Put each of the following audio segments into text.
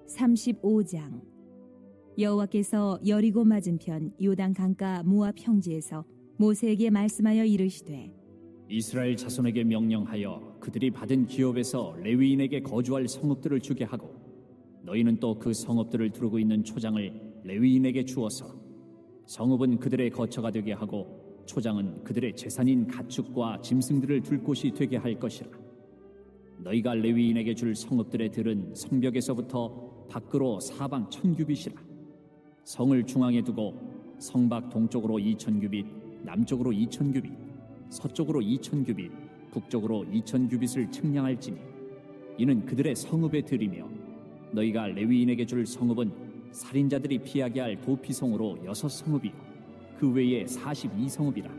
35장. 여호와께서 여리고 맞은편 요단 강가 모압 평지에서 모세에게 말씀하여 이르시되 이스라엘 자손에게 명령하여 그들이 받은 기업에서 레위인에게 거주할 성읍들을 주게 하고 너희는 또 그 성읍들을 두르고 있는 초장을 레위인에게 주어서 성읍은 그들의 거처가 되게 하고 초장은 그들의 재산인 가축과 짐승들을 둘 곳이 되게 할 것이라. 너희가 레위인에게 줄 성읍들의 들은 성벽에서부터 밖으로 사방 1000규빗이라. 성을 중앙에 두고 성밖 동쪽으로 2000규빗, 남쪽으로 2000규빗, 서쪽으로 2000규빗, 북쪽으로 2000규빗을 측량할지니 이는 그들의 성읍의 들이며 너희가 레위인에게 줄 성읍은 살인자들이 피하게 할 도피성으로 6성읍이요 그 외에 42성읍이라.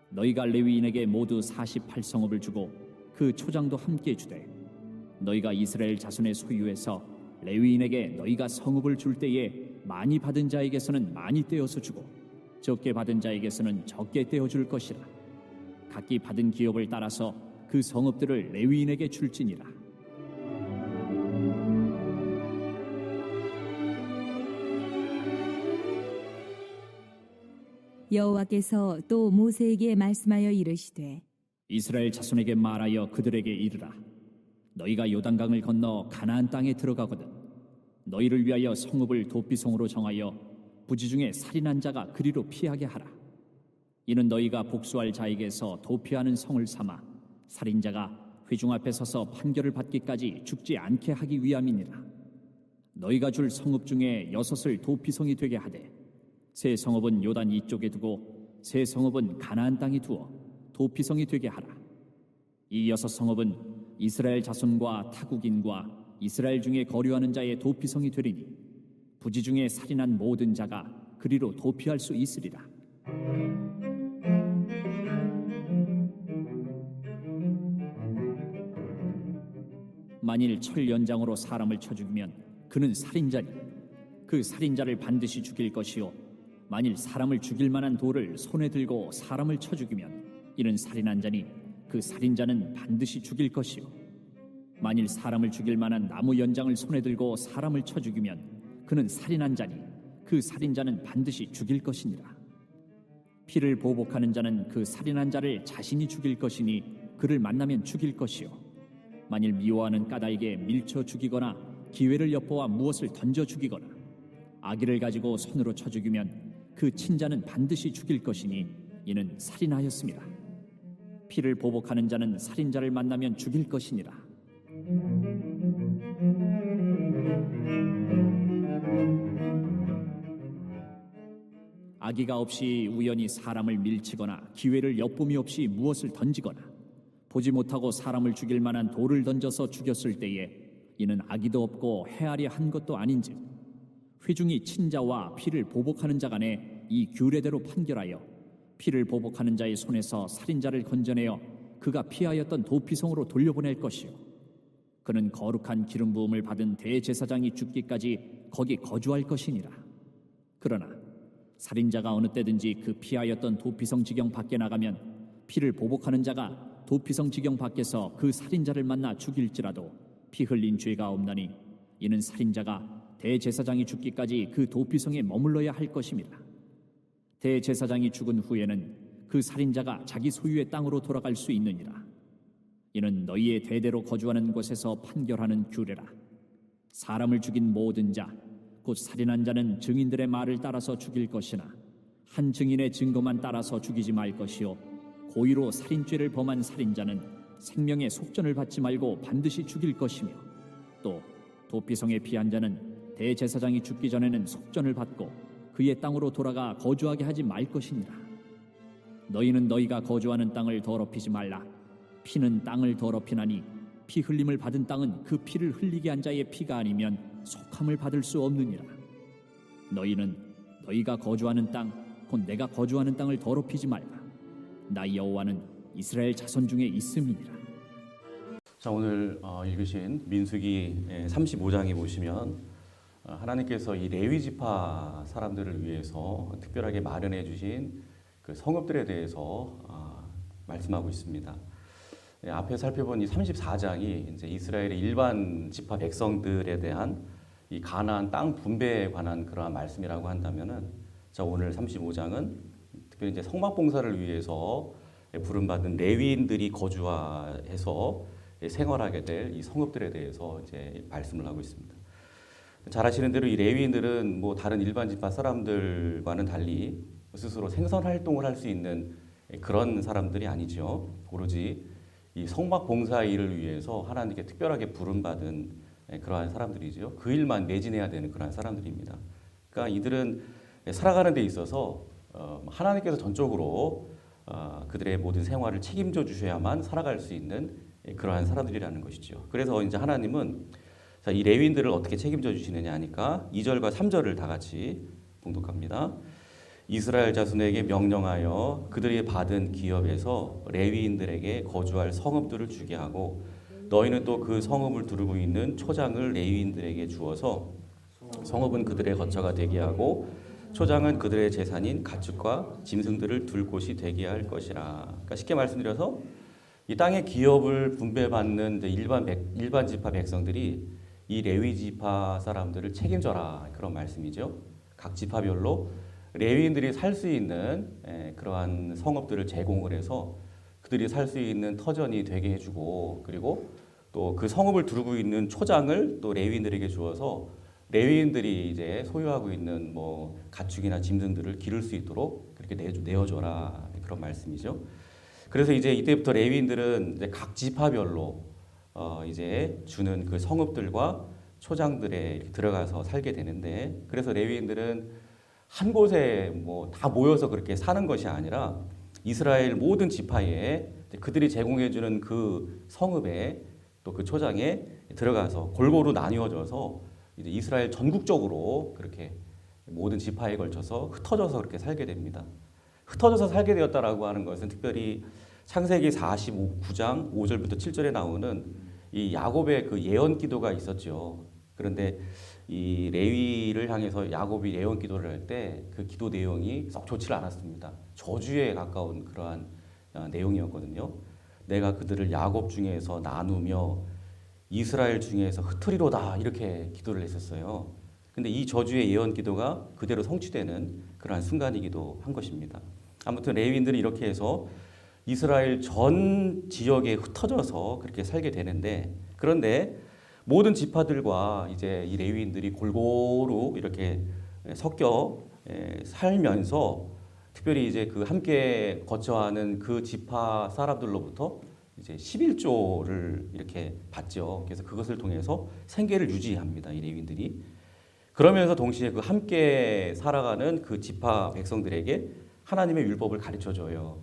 너희가 레위인에게 모두 48성읍을 주고 그 초장도 함께 주되 너희가 이스라엘 자손의 소유에서 레위인에게 너희가 성읍을 줄 때에 많이 받은 자에게서는 많이 떼어서 주고 적게 받은 자에게서는 적게 떼어 줄 것이라. 각기 받은 기업을 따라서 그 성읍들을 레위인에게 줄지니라. 여호와께서 또 모세에게 말씀하여 이르시되 이스라엘 자손에게 말하여 그들에게 이르라. 너희가 요단강을 건너 가나안 땅에 들어가거든 너희를 위하여 성읍을 도피성으로 정하여 부지 중에 살인한 자가 그리로 피하게 하라. 이는 너희가 복수할 자에게서 도피하는 성을 삼아 살인자가 회중 앞에 서서 판결을 받기까지 죽지 않게 하기 위함이니라. 너희가 줄 성읍 중에 6을 도피성이 되게 하되 세 성읍은 요단 이쪽에 두고 세 성읍은 가나안 땅에 두어 도피성이 되게 하라. 이 6성읍은 이스라엘 자손과 타국인과 이스라엘 중에 거류하는 자의 도피성이 되리니 부지 중에 살인한 모든 자가 그리로 도피할 수 있으리라. 만일 철 연장으로 사람을 쳐 죽이면 그는 살인자니 그 살인자를 반드시 죽일 것이요 만일 사람을 죽일 만한 돌을 손에 들고 사람을 쳐 죽이면 이는 살인한 자니 그 살인자는 반드시 죽일 것이요 만일 사람을 죽일 만한 나무 연장을 손에 들고 사람을 쳐 죽이면 그는 살인한 자니 그 살인자는 반드시 죽일 것이니라. 피를 보복하는 자는 그 살인한 자를 자신이 죽일 것이니 그를 만나면 죽일 것이요 만일 미워하는 까닭에 밀쳐 죽이거나 기회를 엿보아 무엇을 던져 죽이거나 아기를 가지고 손으로 쳐 죽이면 그 친자는 반드시 죽일 것이니 이는 살인하였습니다. 피를 보복하는 자는 살인자를 만나면 죽일 것이니라. 아기가 없이 우연히 사람을 밀치거나 기회를 엿봄이 없이 무엇을 던지거나 보지 못하고 사람을 죽일 만한 돌을 던져서 죽였을 때에 이는 아기도 없고 헤아려 한 것도 아닌즉 회중이 친자와 피를 보복하는 자 간에 이 규례대로 판결하여 피를 보복하는 자의 손에서 살인자를 건져내어 그가 피하였던 도피성으로 돌려보낼 것이요 그는 거룩한 기름 부음을 받은 대제사장이 죽기까지 거기 거주할 것이니라. 그러나 살인자가 어느 때든지 그 피하였던 도피성 지경 밖에 나가면 피를 보복하는 자가 도피성 지경 밖에서 그 살인자를 만나 죽일지라도 피 흘린 죄가 없나니 이는 살인자가 대제사장이 죽기까지 그 도피성에 머물러야 할 것입니다. 대제사장이 죽은 후에는 그 살인자가 자기 소유의 땅으로 돌아갈 수 있느니라. 이는 너희의 대대로 거주하는 곳에서 판결하는 규례라. 사람을 죽인 모든 자 곧 살인한 자는 증인들의 말을 따라서 죽일 것이나 한 증인의 증거만 따라서 죽이지 말 것이요 고의로 살인죄를 범한 살인자는 생명의 속전을 받지 말고 반드시 죽일 것이며 또 도피성에 피한 자는 대제사장이 죽기 전에는 속전을 받고 그의 땅으로 돌아가 거주하게 하지 말 것이니라. 너희는 너희가 거주하는 땅을 더럽히지 말라. 피는 땅을 더럽히나니 피 흘림을 받은 땅은 그 피를 흘리게 한 자의 피가 아니면 속함을 받을 수 없느니라. 너희는 너희가 거주하는 땅 곧 내가 거주하는 땅을 더럽히지 말라. 나 여호와는 이스라엘 자손 중에 있음이니라. 자, 오늘 읽으신 민수기 35장에 보시면 하나님께서 이 레위 지파 사람들을 위해서 특별하게 마련해 주신 그 성읍들에 대해서 말씀하고 있습니다. 앞에 살펴본 이 34장이 이제 이스라엘의 일반 지파 백성들에 대한 이 가나안 땅 분배에 관한 그러한 말씀이라고 한다면은 자 오늘 35장은 특별히 이제 성막 봉사를 위해서 부름받은 레위인들이 거주해서 생활하게 될 이 성읍들에 대해서 이제 말씀을 하고 있습니다. 잘 아시는 대로 이 레위인들은 뭐 다른 일반 지파 사람들과는 달리 스스로 생선 활동을 할 수 있는 그런 사람들이 아니죠. 오로지 이 성막 봉사 일을 위해서 하나님께 특별하게 부름받은 그러한 사람들이죠. 그 일만 매진해야 되는 그러한 사람들입니다. 그러니까 이들은 살아가는 데 있어서 하나님께서 전적으로 그들의 모든 생활을 책임져 주셔야만 살아갈 수 있는 그러한 사람들이라는 것이죠. 그래서 이제 하나님은 자, 이 레위인들을 어떻게 책임져 주시느냐 하니까 2절과 3절을 다 같이 봉독합니다. 이스라엘 자손에게 명령하여 그들이 받은 기업에서 레위인들에게 거주할 성읍들을 주게 하고 너희는 또 그 성읍을 두르고 있는 초장을 레위인들에게 주어서 성읍은 그들의 거처가 되게 하고 초장은 그들의 재산인 가축과 짐승들을 둘 곳이 되게 할 것이라. 그러니까 쉽게 말씀드려서 이 땅의 기업을 분배받는 일반 지파 백성들이 이 레위 지파 사람들을 책임져라 그런 말씀이죠. 각 지파별로 레위인들이 살 수 있는 그러한 성읍들을 제공을 해서 그들이 살 수 있는 터전이 되게 해주고 그리고 또 그 성읍을 두르고 있는 초장을 또 레위인들에게 주어서 레위인들이 이제 소유하고 있는 뭐 가축이나 짐승들을 기를 수 있도록 그렇게 내어줘라 그런 말씀이죠. 그래서 이제 이때부터 레위인들은 이제 각 지파별로 이제 주는 그 성읍들과 초장들에 들어가서 살게 되는데 그래서 레위인들은 한 곳에 뭐 다 모여서 그렇게 사는 것이 아니라 이스라엘 모든 지파에 그들이 제공해주는 그 성읍에 또 그 초장에 들어가서 골고루 나뉘어져서 이제 이스라엘 전국적으로 그렇게 모든 지파에 걸쳐서 흩어져서 그렇게 살게 됩니다. 흩어져서 살게 되었다라고 하는 것은 특별히 창세기 49장 5절부터 7절에 나오는 이 야곱의 그 예언 기도가 있었죠. 그런데 이 레위를 향해서 야곱이 예언 기도를 할 때 그 기도 내용이 썩 좋지 않았습니다. 저주에 가까운 그러한 내용이었거든요. 내가 그들을 야곱 중에서 나누며 이스라엘 중에서 흩으리로다 이렇게 기도를 했었어요. 근데 이 저주의 예언 기도가 그대로 성취되는 그러한 순간이기도 한 것입니다. 아무튼 레위인들은 이렇게 해서 이스라엘 전 지역에 흩어져서 그렇게 살게 되는데 그런데 모든 지파들과 이제 이 레위인들이 골고루 이렇게 섞여 살면서 특별히 이제 그 함께 거처하는 그 지파 사람들로부터 이제 11조를 이렇게 받죠. 그래서 그것을 통해서 생계를 유지합니다. 이 레위인들이. 그러면서 동시에 그 함께 살아가는 그 지파 백성들에게 하나님의 율법을 가르쳐 줘요.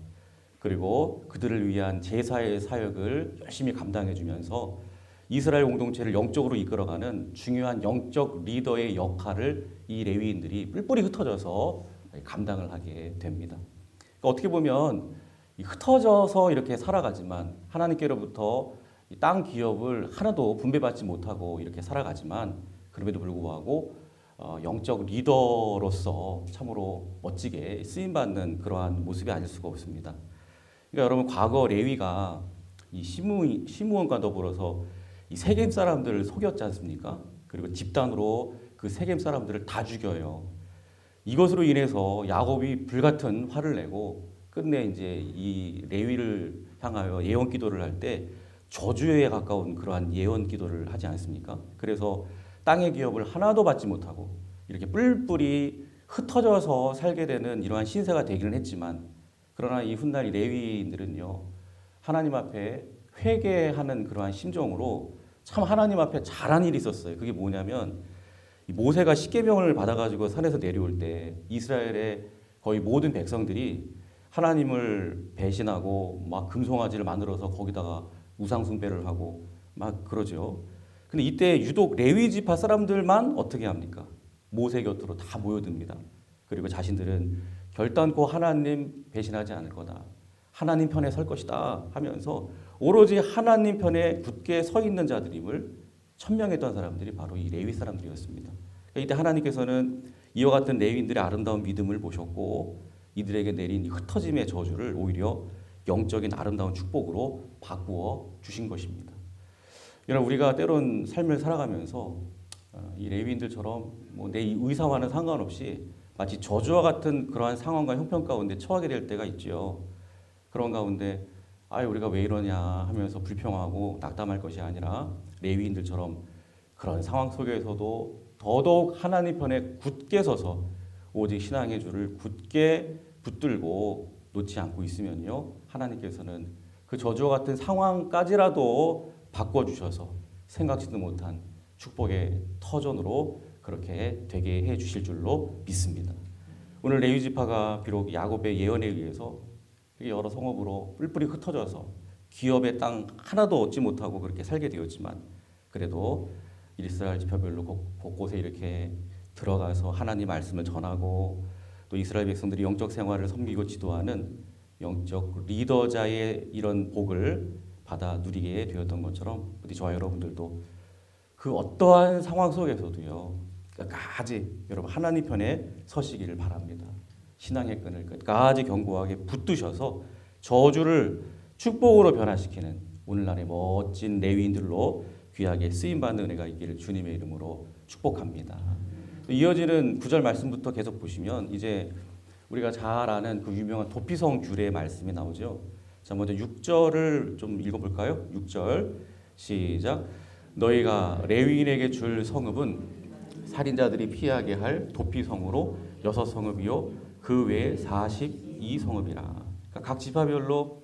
그리고 그들을 위한 제사의 사역을 열심히 감당해 주면서 이스라엘 공동체를 영적으로 이끌어가는 중요한 영적 리더의 역할을 이 레위인들이 뿔뿔이 흩어져서 감당을 하게 됩니다. 그러니까 어떻게 보면 흩어져서 이렇게 살아가지만 하나님께로부터 땅 기업을 하나도 분배받지 못하고 이렇게 살아가지만 그럼에도 불구하고 영적 리더로서 참으로 멋지게 쓰임받는 그러한 모습이 아닐 수가 없습니다. 그러니까 여러분 과거 레위가 이 시므온과 더불어서 이 세겜 사람들을 속였지 않습니까? 그리고 집단으로 그 세겜 사람들을 다 죽여요. 이것으로 인해서 야곱이 불같은 화를 내고 끝내 이제 이 레위를 향하여 예언 기도를 할 때 저주에 가까운 그러한 예언 기도를 하지 않습니까? 그래서 땅의 기업을 하나도 받지 못하고 이렇게 뿔뿔이 흩어져서 살게 되는 이러한 신세가 되기는 했지만 그러나 이 훗날 이 레위인들은요 하나님 앞에 회개하는 그러한 심정으로 참 하나님 앞에 잘한 일이 있었어요. 그게 뭐냐면 모세가 십계명을 받아가지고 산에서 내려올 때 이스라엘의 거의 모든 백성들이 하나님을 배신하고 막 금송아지를 만들어서 거기다가 우상 숭배를 하고 막 그러죠. 근데 이때 유독 레위 지파 사람들만 어떻게 합니까? 모세 곁으로 다 모여듭니다. 그리고 자신들은 결단코 하나님 배신하지 않을 거다. 하나님 편에 설 것이다 하면서 오로지 하나님 편에 굳게 서 있는 자들임을 천명했던 사람들이 바로 이 레위 사람들이었습니다. 이때 하나님께서는 이와 같은 레위인들의 아름다운 믿음을 보셨고 이들에게 내린 흩어짐의 저주를 오히려 영적인 아름다운 축복으로 바꾸어 주신 것입니다. 여러분 우리가 때론 삶을 살아가면서 이 레위인들처럼 뭐 내 의사와는 상관없이 마치 저주와 같은 그러한 상황과 형편 가운데 처하게 될 때가 있지요. 그런 가운데 우리가 왜 이러냐 하면서 불평하고 낙담할 것이 아니라 레위인들처럼 그런 상황 속에서도 더더욱 하나님 편에 굳게 서서 오직 신앙의 줄을 굳게 붙들고 놓지 않고 있으면요, 하나님께서는 그 저주와 같은 상황까지라도 바꿔주셔서 생각지도 못한 축복의 터전으로 그렇게 되게 해 주실 줄로 믿습니다. 오늘 레위 지파가 비록 야곱의 예언에 의해서 여러 성읍으로 뿔뿔이 흩어져서 기업의 땅 하나도 얻지 못하고 그렇게 살게 되었지만, 그래도 이스라엘 지파별로 곳곳에 이렇게 들어가서 하나님 말씀을 전하고 또 이스라엘 백성들이 영적 생활을 섬기고 지도하는 영적 리더자의 이런 복을 받아 누리게 되었던 것처럼, 우리 저와 여러분들도 그 어떠한 상황 속에서도요, 끝까지 여러분 하나님 편에 서시기를 바랍니다. 신앙의 끈을 끝까지 견고하게 붙드셔서 저주를 축복으로 변화시키는 오늘날의 멋진 레위인들로 귀하게 쓰임받는 은혜가 있기를 주님의 이름으로 축복합니다. 이어지는 9절 말씀부터 계속 보시면 이제 우리가 잘 아는 그 유명한 도피성 규례의 말씀이 나오죠. 자, 먼저 6절을 좀 읽어볼까요? 6절 시작. 너희가 레위인에게 줄 성읍은 살인자들이 피하게 할 도피성으로 6성읍이요 그 외에 42성읍이라. 그러니까 각 지파별로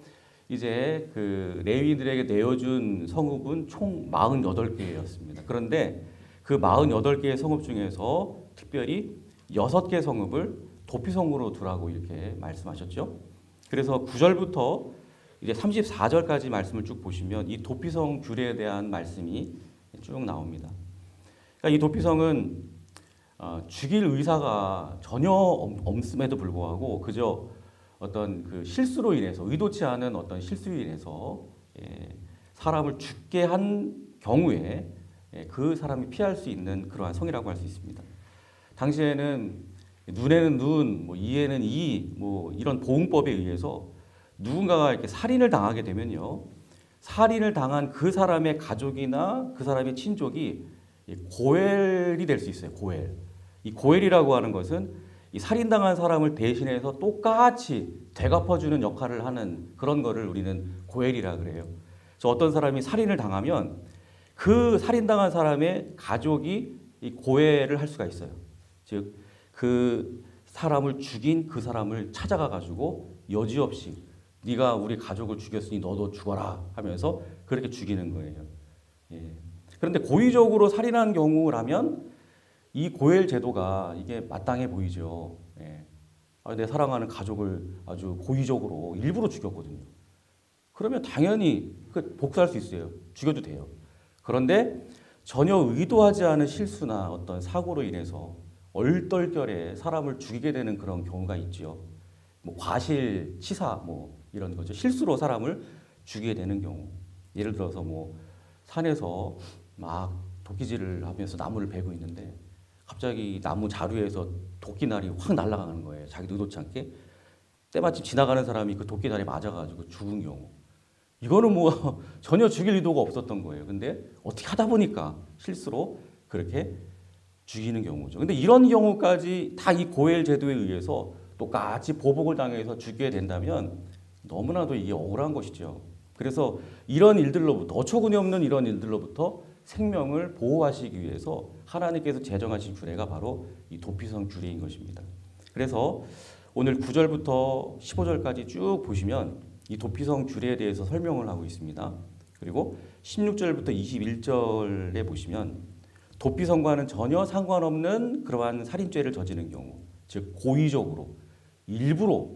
이제 그 레위인들에게 내어준 성읍은 총 48개였습니다. 그런데 그 48개의 성읍 중에서 특별히 6개 성읍을 도피성으로 두라고 이렇게 말씀하셨죠. 그래서 9절부터 이제 34절까지 말씀을 쭉 보시면 이 도피성 규례에 대한 말씀이 쭉 나옵니다. 그러니까 이 도피성은 죽일 의사가 전혀 없음에도 불구하고 그저 어떤 그 실수로 인해서, 의도치 않은 어떤 실수로 인해서 사람을 죽게 한 경우에 그 사람이 피할 수 있는 그러한 성이라고 할 수 있습니다. 당시에는 눈에는 눈, 뭐 이에는 이, 뭐 이런 보응법에 의해서 누군가가 이렇게 살인을 당하게 되면요, 살인을 당한 그 사람의 가족이나 그 사람의 친족이 고엘이 될 수 있어요. 고엘. 이 고엘이라고 하는 것은 이 살인당한 사람을 대신해서 똑같이 되갚아주는 역할을 하는 그런 거를 우리는 고엘이라 그래요. 그래서 어떤 사람이 살인을 당하면 그 살인당한 사람의 가족이 이 고엘을 할 수가 있어요. 즉, 그 사람을 죽인 그 사람을 찾아가 가지고 여지없이 네가 우리 가족을 죽였으니 너도 죽어라 하면서 그렇게 죽이는 거예요. 그런데 고의적으로 살인한 경우라면 이 고엘 제도가 이게 마땅해 보이죠. 내 사랑하는 가족을 아주 고의적으로 일부러 죽였거든요. 그러면 당연히 복수할 수 있어요. 죽여도 돼요. 그런데 전혀 의도하지 않은 실수나 어떤 사고로 인해서 얼떨결에 사람을 죽이게 되는 그런 경우가 있지요. 뭐 과실치사 뭐 이런 거죠. 실수로 사람을 죽이게 되는 경우. 예를 들어서 뭐 산에서 막 도끼질을 하면서 나무를 베고 있는데 갑자기 나무 자루에서 도끼날이 확 날아가는 거예요. 자기도 의도치 않게. 때마침 지나가는 사람이 그 도끼날에 맞아가지고 죽은 경우. 이거는 뭐 전혀 죽일 의도가 없었던 거예요. 근데 어떻게 하다 보니까 실수로 그렇게 죽이는 경우죠. 근데 이런 경우까지 다 이 고엘 제도에 의해서 똑같이 보복을 당해서 죽게 된다면 너무나도 이게 억울한 것이죠. 그래서 이런 일들로부터, 어처구니 없는 이런 일들로부터 생명을 보호하시기 위해서 하나님께서 제정하신 규례가 바로 이 도피성 규례인 것입니다. 그래서 오늘 9절부터 15절까지 쭉 보시면 이 도피성 규례에 대해서 설명을 하고 있습니다. 그리고 16절부터 21절에 보시면 도피성과는 전혀 상관없는 그러한 살인죄를 저지른 경우, 즉 고의적으로 일부러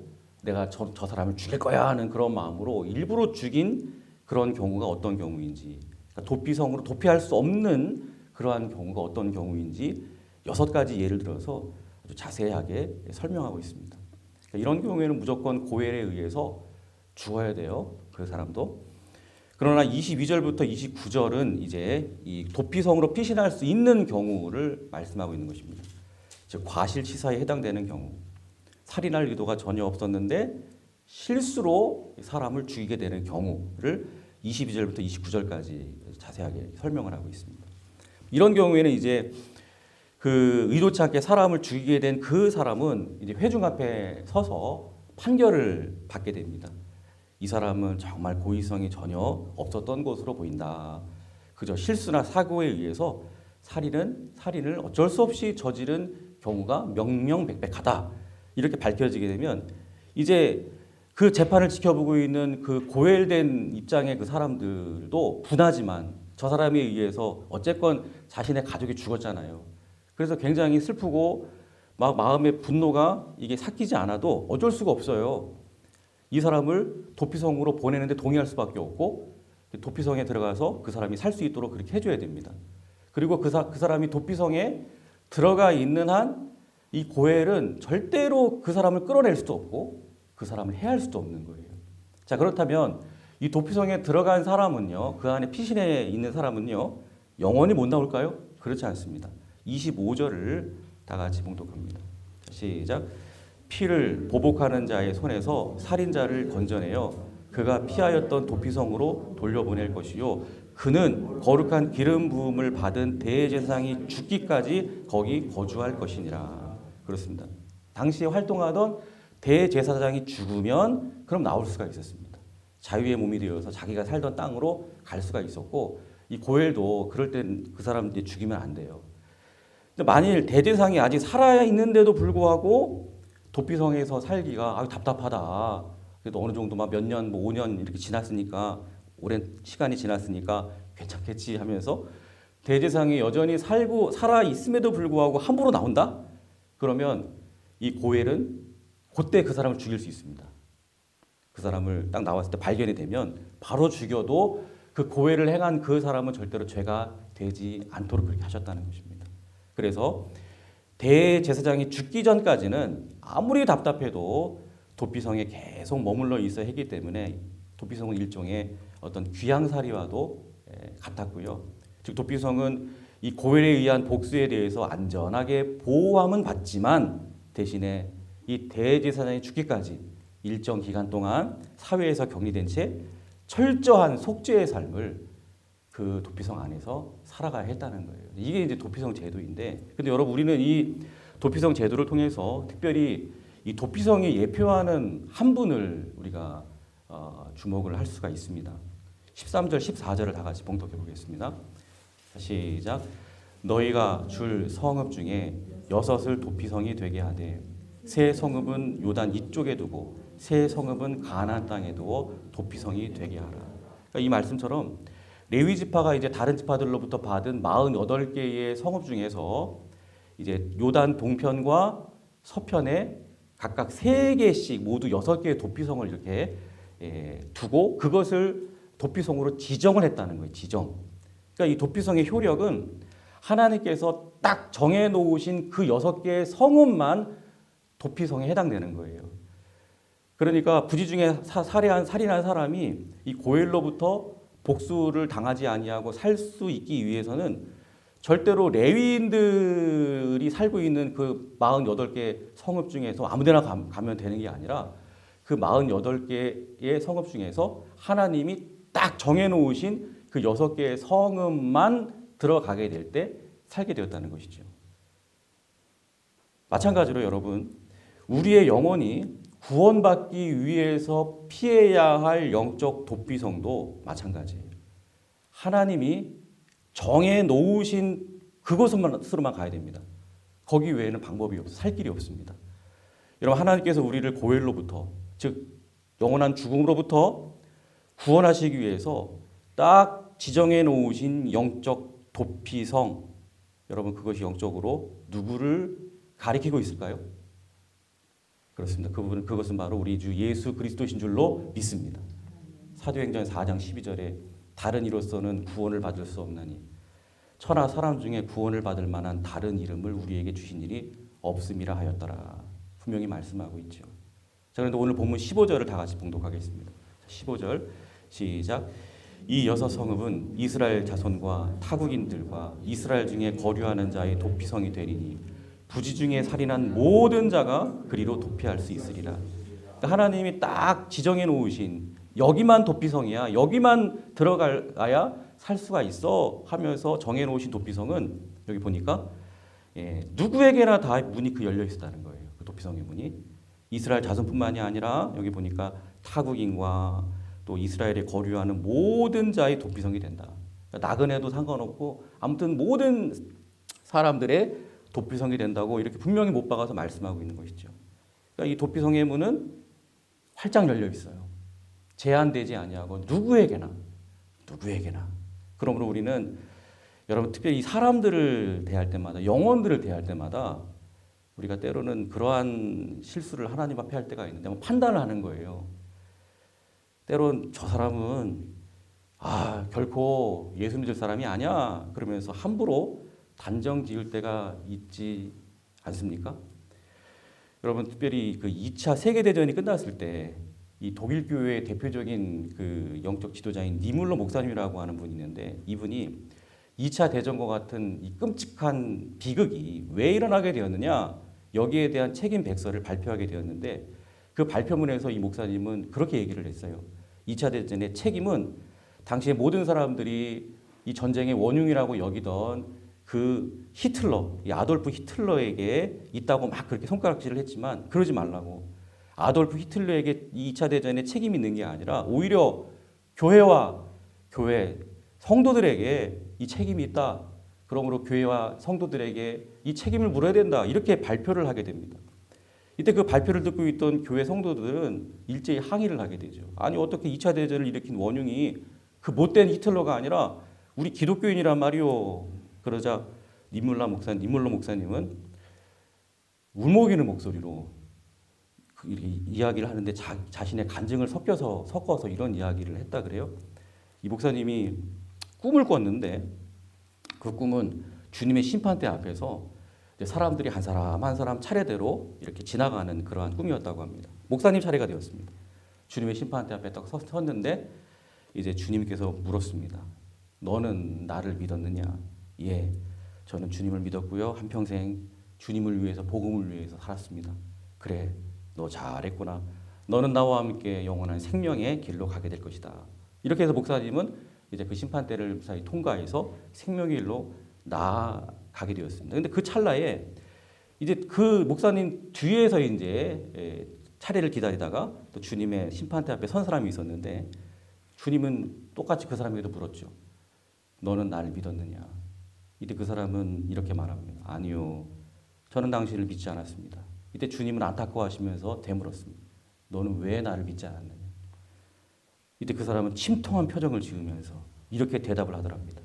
내가 저 사람을 죽일 거야 하는 그런 마음으로 일부러 죽인 그런 경우가 어떤 경우인지, 그러니까 도피성으로 도피할 수 없는 그러한 경우가 어떤 경우인지 6가지 예를 들어서 아주 자세하게 설명하고 있습니다. 그러니까 이런 경우에는 무조건 고엘에 의해서 죽어야 돼요. 그 사람도. 그러나 22절부터 29절은 이제 이 도피성으로 피신할 수 있는 경우를 말씀하고 있는 것입니다. 즉 과실치사에 해당되는 경우, 살인할 의도가 전혀 없었는데 실수로 사람을 죽이게 되는 경우를 22절부터 29절까지 자세하게 설명을 하고 있습니다. 이런 경우에는 이제 그 의도치 않게 사람을 죽이게 된 그 사람은 이제 회중 앞에 서서 판결을 받게 됩니다. 이 사람은 정말 고의성이 전혀 없었던 것으로 보인다. 그저 실수나 사고에 의해서 살인을 어쩔 수 없이 저지른 경우가 명명백백하다. 이렇게 밝혀지게 되면 이제 그 재판을 지켜보고 있는 그 고엘된 입장의 그 사람들도 분하지만 저 사람에 의해서 어쨌건 자신의 가족이 죽었잖아요. 그래서 굉장히 슬프고 막 마음의 분노가 이게 삭히지 않아도 어쩔 수가 없어요. 이 사람을 도피성으로 보내는데 동의할 수밖에 없고 도피성에 들어가서 그 사람이 살 수 있도록 그렇게 해줘야 됩니다. 그리고 그 사람이 도피성에 들어가 있는 한 이 고엘은 절대로 그 사람을 끌어낼 수도 없고 그 사람을 해할 수도 없는 거예요. 자, 그렇다면 이 도피성에 들어간 사람은요, 그 안에 피신해 있는 사람은요, 영원히 못 나올까요? 그렇지 않습니다. 25절을 다 같이 봉독합니다. 시작. 피를 보복하는 자의 손에서 살인자를 건져내어 그가 피하였던 도피성으로 돌려보낼 것이요, 그는 거룩한 기름 부음을 받은 대제사장이 죽기까지 거기 거주할 것이니라. 그렇습니다. 당시에 활동하던 대제사장이 죽으면 그럼 나올 수가 있었습니다. 자유의 몸이 되어서 자기가 살던 땅으로 갈 수가 있었고, 이 고엘도 그럴 땐 그 사람 이제 죽이면 안 돼요. 만일 대제사장이 아직 살아 있는데도 불구하고 도피성에서 살기가 아유 답답하다. 그래도 어느 정도 막 몇 년, 뭐 5년 이렇게 지났으니까, 오랜 시간이 지났으니까 괜찮겠지 하면서 대제사장이 여전히 살아 있음에도 불구하고 함부로 나온다? 그러면 이 고엘은 그때 그 사람을 죽일 수 있습니다. 그 사람을 딱 나왔을 때 발견이 되면 바로 죽여도 그 고엘을 행한 그 사람은 절대로 죄가 되지 않도록 그렇게 하셨다는 것입니다. 그래서 대제사장이 죽기 전까지는 아무리 답답해도 도피성에 계속 머물러 있어야 했기 때문에 도피성은 일종의 어떤 귀양살이와도 같았고요. 즉 도피성은 이 고엘에 의한 복수에 대해서 안전하게 보호함은 받지만 대신에 이 대제사장이 죽기까지 일정 기간 동안 사회에서 격리된 채 철저한 속죄의 삶을 그 도피성 안에서 살아가야 했다는 거예요. 이게 이제 도피성 제도인데, 근데 여러분 우리는 이 도피성 제도를 통해서 특별히 이 도피성이 예표하는 한 분을 우리가 주목을 할 수가 있습니다. 13절, 14절을 다 같이 봉독해 보겠습니다. 시작. 너희가 줄 성읍 중에 6을 도피성이 되게 하되 세 성읍은 요단 이쪽에 두고 세 성읍은 가나안 땅에 두어 도피성이 되게 하라. 그러니까 이 말씀처럼 레위 지파가 이제 다른 지파들로부터 받은 48개의 성읍 중에서 이제 요단 동편과 서편에 각각 3개씩 모두 6개의 도피성을 이렇게 두고 그것을 도피성으로 지정을 했다는 거예요. 지정. 그러니까 이 도피성의 효력은 하나님께서 딱 정해놓으신 그 6개의 성읍만 도피성에 해당되는 거예요. 그러니까 부지 중에 살인한 사람이 이 고엘로부터 복수를 당하지 아니하고 살 수 있기 위해서는 절대로 레위인들이 살고 있는 그 48개 성읍 중에서 아무데나 가면 되는 게 아니라 그 48개의 성읍 중에서 하나님이 딱 정해놓으신 그 6개의 성읍만 들어가게 될 때 살게 되었다는 것이죠. 마찬가지로 여러분, 우리의 영혼이 구원받기 위해서 피해야 할 영적 도피성도 마찬가지예요. 하나님이 정해 놓으신 그곳으로만 가야 됩니다. 거기 외에는 방법이 없어, 살 길이 없습니다. 여러분, 하나님께서 우리를 고엘로부터, 즉 영원한 죽음으로부터 구원하시기 위해서 딱 지정해 놓으신 영적 도피성, 여러분 그것이 영적으로 누구를 가리키고 있을까요? 그렇습니다. 그것은 바로 우리 주 예수 그리스도신 줄로 믿습니다. 사도행전 4장 12절에 다른 이로서는 구원을 받을 수 없나니 천하 사람 중에 구원을 받을 만한 다른 이름을 우리에게 주신 일이 없음이라 하였더라. 분명히 말씀하고 있죠. 자, 그런데 오늘 본문 15절을 다 같이 봉독하겠습니다. 15절 시작. 이 6성읍은 이스라엘 자손과 타국인들과 이스라엘 중에 거류하는 자의 도피성이 되리니 부지 중에 살인한 모든 자가 그리로 도피할 수 있으리라. 그러니까 하나님이 딱 지정해 놓으신 여기만 도피성이야, 여기만 들어가야 살 수가 있어 하면서 정해놓으신 도피성은 여기 보니까 누구에게나 다 문이 그 열려 있었다는 거예요. 그 도피성의 문이 이스라엘 자손뿐만이 아니라 여기 보니까 타국인과 또 이스라엘에 거류하는 모든 자의 도피성이 된다. 그러니까 나그네도 상관없고 아무튼 모든 사람들의 도피성이 된다고 이렇게 분명히 못 박아서 말씀하고 있는 것이죠. 그러니까 이 도피성의 문은 활짝 열려 있어요. 제한되지 아니하고 누구에게나. 그러므로 우리는 여러분 특별히 이 사람들을 대할 때마다 영혼들을 대할 때마다 우리가 때로는 그러한 실수를 하나님 앞에 할 때가 있는데 판단을 하는 거예요. 때론 저 사람은 결코 예수 믿을 사람이 아니야 그러면서 함부로 단정 지을 때가 있지 않습니까? 여러분 특별히 그 2차 세계대전이 끝났을 때 이 독일 교회의 대표적인 그 영적 지도자인 니물러 목사님이라고 하는 분이 있는데 이분이 2차 대전과 같은 이 끔찍한 비극이 왜 일어나게 되었느냐 여기에 대한 책임 백서를 발표하게 되었는데 그 발표문에서 이 목사님은 그렇게 얘기를 했어요. 2차 대전의 책임은 당시에 모든 사람들이 이 전쟁의 원흉이라고 여기던 그 히틀러, 이 아돌프 히틀러에게 있다고 막 그렇게 손가락질을 했지만 그러지 말라고. 아돌프 히틀러에게 2차 대전에 책임이 있는 게 아니라 오히려 교회와 교회 성도들에게 이 책임이 있다. 그러므로 교회와 성도들에게 이 책임을 물어야 된다. 이렇게 발표를 하게 됩니다. 이때 그 발표를 듣고 있던 교회 성도들은 일제히 항의를 하게 되죠. 아니 어떻게 2차 대전을 일으킨 원흉이 그 못된 히틀러가 아니라 우리 기독교인이란 말이오. 그러자 니물러 목사님은 울먹이는 목소리로 이렇게 이야기를 하는데 자신의 간증을 섞어서 이런 이야기를 했다 그래요. 이 목사님이 꿈을 꿨는데 그 꿈은 주님의 심판대 앞에서 사람들이 한 사람 한 사람 차례대로 이렇게 지나가는 그러한 꿈이었다고 합니다. 목사님 차례가 되었습니다. 주님의 심판대 앞에 딱 섰는데 이제 주님께서 물었습니다. 너는 나를 믿었느냐? 예, 저는 주님을 믿었고요. 한평생 주님을 위해서 복음을 위해서 살았습니다. 그래, 너 잘했구나. 너는 나와 함께 영원한 생명의 길로 가게 될 것이다. 이렇게 해서 목사님은 이제 그 심판대를 무사히 통과해서 생명의 길로 나아가게 되었습니다. 근데 그 찰나에 이제 그 목사님 뒤에서 이제 차례를 기다리다가 또 주님의 심판대 앞에 선 사람이 있었는데 주님은 똑같이 그 사람에게도 물었죠. 너는 나를 믿었느냐? 이때 그 사람은 이렇게 말합니다. 아니요. 저는 당신을 믿지 않았습니다. 이때 주님은 안타까워하시면서 되물었습니다. 너는 왜 나를 믿지 않았느냐? 이때 그 사람은 침통한 표정을 지으면서 이렇게 대답을 하더랍니다.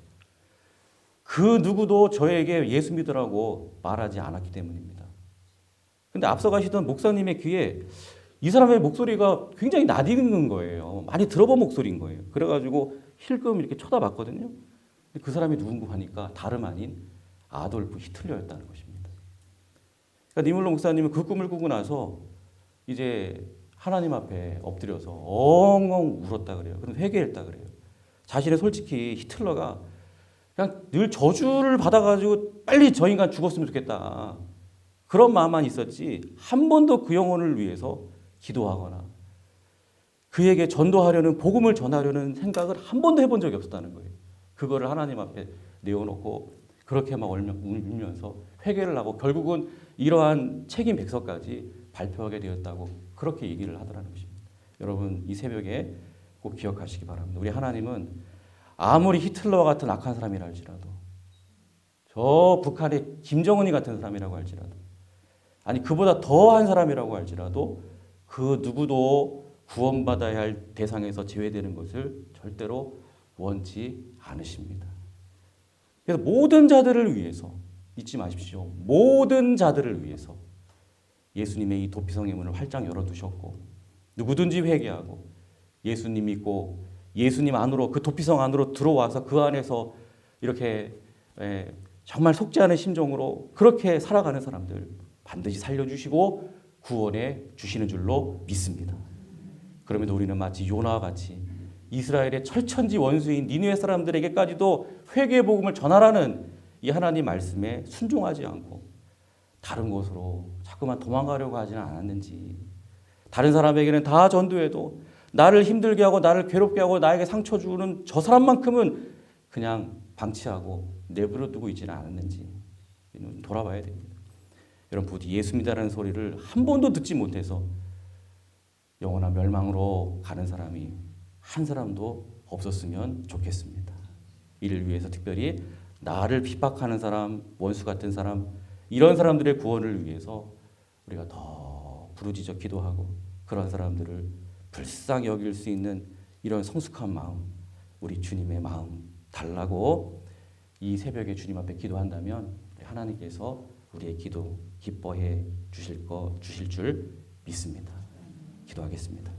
그 누구도 저에게 예수 믿으라고 말하지 않았기 때문입니다. 근데 앞서 가시던 목사님의 귀에 이 사람의 목소리가 굉장히 낯익은 거예요. 많이 들어본 목소리인 거예요. 그래가지고 힐끔 이렇게 쳐다봤거든요. 근데 그 사람이 누군가 하니까 다름 아닌 아돌프 히틀러였다는 것입니다. 그러니까 니물러 목사님은 그 꿈을 꾸고 나서 이제 하나님 앞에 엎드려서 엉엉 울었다 그래요. 그럼 회개했다 그래요. 자신의 솔직히 히틀러가 그냥 늘 저주를 받아가지고 빨리 저 인간 죽었으면 좋겠다. 그런 마음만 있었지 한 번도 그 영혼을 위해서 기도하거나 그에게 전도하려는 복음을 전하려는 생각을 한 번도 해본 적이 없었다는 거예요. 그거를 하나님 앞에 내어놓고 그렇게 막 울면서 회개를 하고 결국은 이러한 책임 백서까지 발표하게 되었다고 그렇게 얘기를 하더라는 것입니다. 여러분 이 새벽에 꼭 기억하시기 바랍니다. 우리 하나님은 아무리 히틀러와 같은 악한 사람이라 할지라도 저 북한의 김정은이 같은 사람이라고 할지라도 아니 그보다 더한 사람이라고 할지라도 그 누구도 구원받아야 할 대상에서 제외되는 것을 절대로 원치 않으십니다. 그래서 모든 자들을 위해서 잊지 마십시오. 모든 자들을 위해서 예수님의 이 도피성의 문을 활짝 열어두셨고 누구든지 회개하고 예수님 믿고 예수님 안으로 그 도피성 안으로 들어와서 그 안에서 이렇게 정말 속지 않은 심정으로 그렇게 살아가는 사람들 반드시 살려주시고 구원해 주시는 줄로 믿습니다. 그럼에도 우리는 마치 요나와 같이 이스라엘의 철천지 원수인 니느웨 사람들에게까지도 회개의 복음을 전하라는 이 하나님 말씀에 순종하지 않고 다른 곳으로 자꾸만 도망가려고 하지는 않았는지 다른 사람에게는 다 전도해도 나를 힘들게 하고 나를 괴롭게 하고 나에게 상처 주는 저 사람만큼은 그냥 방치하고 내버려 두고 있지는 않았는지 돌아봐야 됩니다. 여러분 부디 예수입니다라는 소리를 한 번도 듣지 못해서 영원한 멸망으로 가는 사람이 한 사람도 없었으면 좋겠습니다. 이를 위해서 특별히 나를 핍박하는 사람, 원수 같은 사람, 이런 사람들의 구원을 위해서 우리가 더 부르짖어 기도하고 그런 사람들을 불쌍히 여길 수 있는 이런 성숙한 마음, 우리 주님의 마음 달라고 이 새벽에 주님 앞에 기도한다면 하나님께서 우리의 기도 기뻐해 주실 줄 믿습니다. 기도하겠습니다.